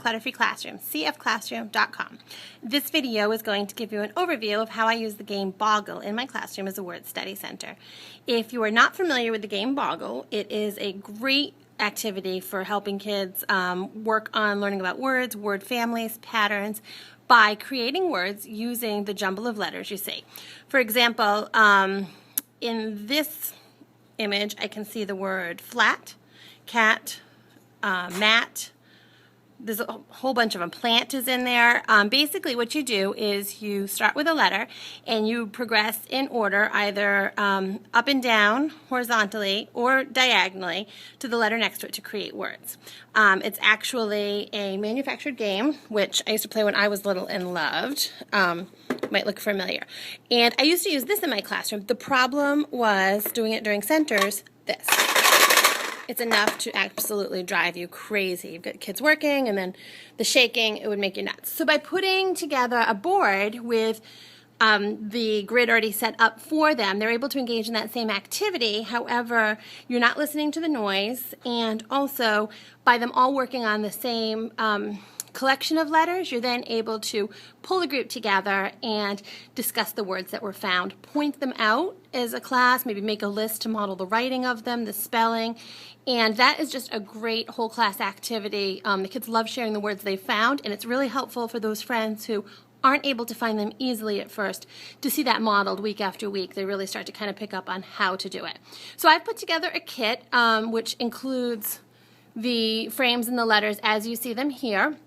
Clutter-Free Classroom, CFC12.com. This video is going to give you an overview of how I use the game Boggle in my classroom as a word study center. If you are not familiar with the game Boggle, it is a great activity for helping kids work on learning about words, word families, patterns, by creating words using the jumble of letters you see. For example, in this image, I can see the word flat, cat, mat. There's a whole bunch of them. Plant is in there. Basically what you do is you start with a letter and you progress in order, either up and down horizontally or diagonally to the letter next to it to create words. It's actually a manufactured game, which I used to play when I was little and loved. Might look familiar. And I used to use this in my classroom. The problem was doing it during centers, this. It's enough to absolutely drive you crazy. You've got kids working and then the shaking, it would make you nuts. So by putting together a board with the grid already set up for them, they're able to engage in that same activity. However, you're not listening to the noise, and also by them all working on the same collection of letters, you're then able to pull the group together and discuss the words that were found, point them out as a class, maybe make a list to model the writing of them, the spelling, and that is just a great whole class activity. The kids love sharing the words they found, and it's really helpful for those friends who aren't able to find them easily at first to see that modeled week after week. They really start to kind of pick up on how to do it. So I've put together a kit which includes the frames and the letters as you see them here,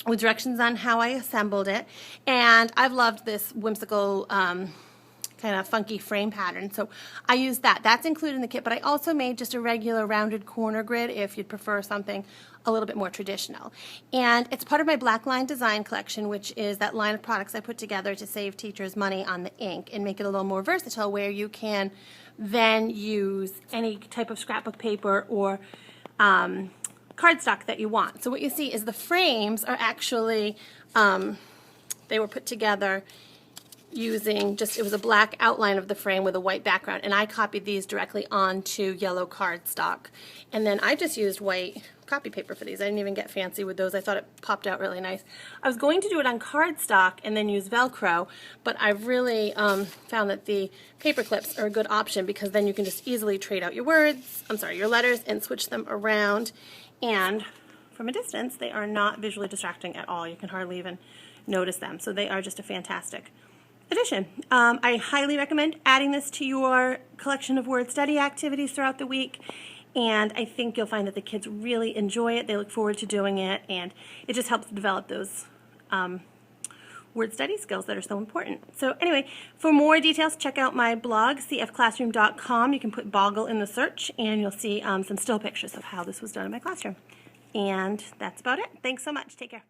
with directions on how I assembled it, and I've loved this whimsical kind of funky frame pattern, so I used that. That's included in the kit, but I also made just a regular rounded corner grid if you'd prefer something a little bit more traditional. And it's part of my Black Line Design collection, which is that line of products I put together to save teachers money on the ink and make it a little more versatile, where you can then use any type of scrapbook paper or cardstock that you want. So what you see is the frames are actually, they were put together using just, it was a black outline of the frame with a white background, and I copied these directly onto yellow cardstock. And then I just used white copy paper for these. I didn't even get fancy with those. I thought it popped out really nice. I was going to do it on cardstock and then use Velcro, but I've really found that the paper clips are a good option, because then you can just easily trade out your words, your letters, and switch them around. And from a distance, they are not visually distracting at all. You can hardly even notice them. So they are just a fantastic addition. I highly recommend adding this to your collection of word study activities throughout the week. And I think you'll find that the kids really enjoy it. They look forward to doing it. And it just helps develop those word study skills that are so important. So anyway, for more details, check out my blog, CFC12.com. You can put Boggle in the search, and you'll see some still pictures of how this was done in my classroom. And that's about it. Thanks so much. Take care.